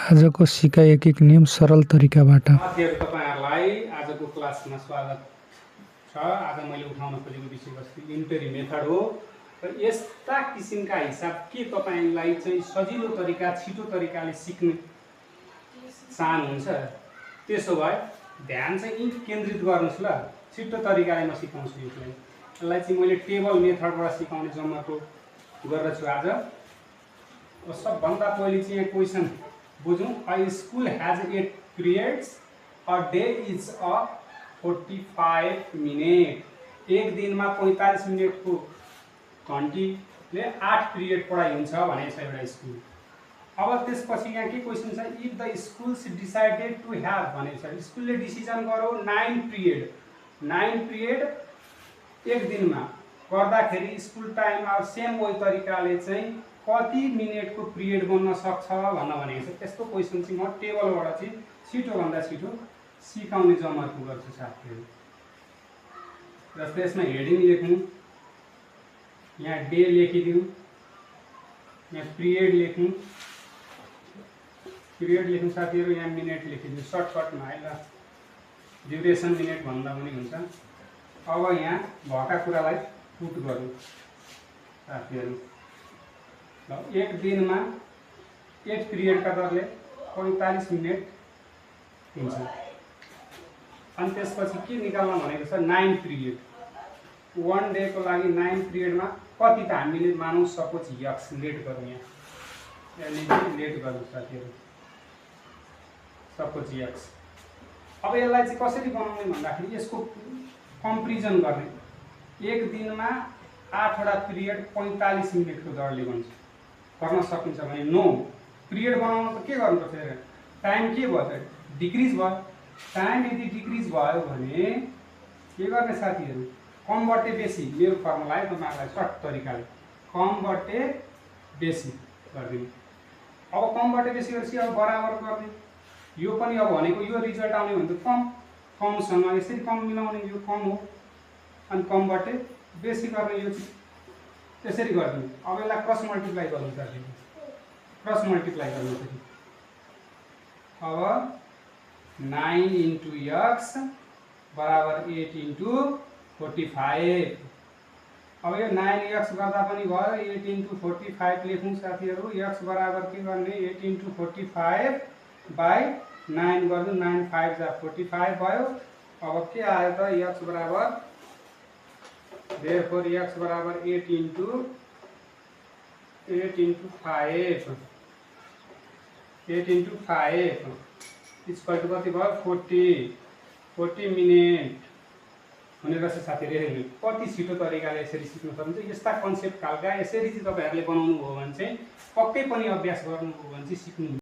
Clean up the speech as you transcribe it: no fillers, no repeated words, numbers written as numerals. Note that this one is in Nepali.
आजको सिकाइ एक नियम सरल तरिकाबाट। साथीहरु तपाईहरुलाई आजको क्लासमा स्वागत छ। आज मैले उठाउन खोजेको विषयवस्तु इन्टरी मेथड हो र यस्ता किसिमका हिसाब के तपाईलाई चाहिँ सजिलो तरिका छिटो तरिकाले सिक्न चाहनुहुन्छ त्यसो भए ध्यान चाहिँ यी केन्द्रित गर्नुस् ल। छिटो तरिकाले म सिकाउँछु यसलाई चाहिँ मैले टेबल मेथडबाट सिकाउने जम्माको गरेर छु आज। सबभन्दा पहिले चाहिँ यहाँ question बुझौं। A school has 8 periods. A day is a 45 minute. एक दिनमा 45 मिनेटको घण्टीले 8 पिरियड पढाइ हुन्छ भनेको छ एउटा स्कुल। अब त्यसपछि यहाँ के क्वेशन छ, if the schools decided to have भनेको छ, स्कुलले डिसिजन गर्यो 9 पिरियड एक दिनमा गर्दाखेरि स्कुल टाइम अब सेम वही तरिकाले चाहिँ कति मिनेटको पिरियड बन्न सक्छ भन्न भनेको छ। त्यस्तो क्वेशन चाहिँ म टेबलबाट चाहिँ छिटो भन्दा छिटो सिकाउने जमर्को गर्छु साथीहरु। जस्तै यसमा हेडिङ लेख्नु, यहाँ डे लेखिदिउँ, यहाँ पिरियड लेख्नु साथीहरु, यहाँ मिनेट लेखिदिउँ सर्टकटमा है ल। ड्युरेसन मिनेट भन्दा पनि हुन्छ। अब यहाँ भएका कुरालाई पुट गरौँ साथीहरु। एक दिनमा 8 पिरियड का दरले 45 मिनेट हुन्छ। अनि त्यसपछि के निकाल्न भनेको छ, 9 पिरियड। 1 डे को लागि 9 पिरियडमा कति त हामीले मानौं सपोज x लेट गरौँ, यहाँ लेट गरौँ साथीहरु, सपोज x। अब यसलाई चाहिँ कसरी बनाउने भन्दाखेरि यसको कम्पेरिजन गर्ने। एक दिनमा 8 वटा पिरियड 45 मिनेटको दरले गर्न सकिन्छ भने नो। पिरियड बनाउन त के गर्नुपर्छ, टाइम के भयो त डिक्रिज भयो। टाइम यदि डिक्रिज भयो भने के गर्ने साथीहरु, कम बटे बेसी। मेरो फर्मुला है तपाईहरुलाई सर्ट तरिकाले कम बटे बेसी गर्दिनु। अब कम बटे बेसी गरेपछि अब बराबर गर्ने। यो पनि अब भनेको यो रिजल्ट आउने भने त कमसँग यसरी कम मिलाउने, यो कम हो अनि कम बटे बेसी गर्ने, यो त्यसरी गर्दिनु। अब यसलाई क्रस मल्टिप्लाई गर्नु पर्छ, क्रस मल्टिप्लाई गर्नु पर्छ। अब 9 इन्टु x बराबर 8 इन्टु 45। अब यो 9x गर्दा पनि भयो, 8 इन्टु 45 लेखौँ साथीहरु। x बराबर के गर्ने, 8 इन्टु 45 बाई 9 गर्नु, 9 5 जा 45 भयो। अब के आयो त, x बराबर therefore x बराबर 8 इन्टु 5 इक्वल टु कति भयो, 40 मिनेट हुने रहेछ साथीहरु। कति छिटो तरिकाले यसरी सिक्न सकिन्छ। यस्ता कन्सेप्ट खालका यसरी चाहिँ तपाईहरुले बनाउनु भयो भने चाहिँ पक्कै पनि अभ्यास गर्नुभयो भने चाहिँ सिक्नु